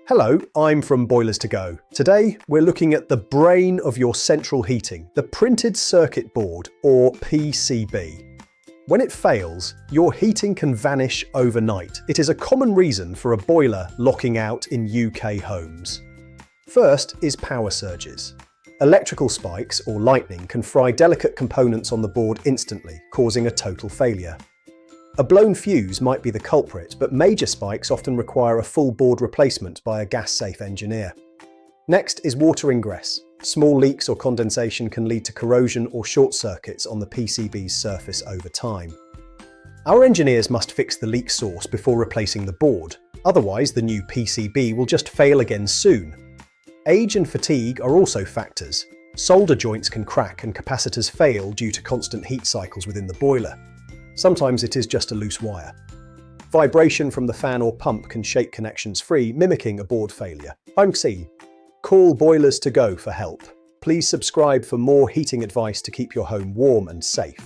Hello, I'm from Boilers2Go. Today, we're looking at the brain of your central heating, the printed circuit board, or PCB. When it fails, your heating can vanish overnight. It is a common reason for a boiler locking out in UK homes. First is power surges. Electrical spikes or lightning can fry delicate components on the board instantly, causing a total failure. A blown fuse might be the culprit, but major spikes often require a full board replacement by a gas-safe engineer. Next is water ingress. Small leaks or condensation can lead to corrosion or short circuits on the PCB's surface over time. Our engineers must fix the leak source before replacing the board, otherwise the new PCB will just fail again soon. Age and fatigue are also factors. Solder joints can crack and capacitors fail due to constant heat cycles within the boiler. Sometimes it is just a loose wire. Vibration from the fan or pump can shake connections free, mimicking a board failure. I'm C. Call Boilers2Go for help. Please subscribe for more heating advice to keep your home warm and safe.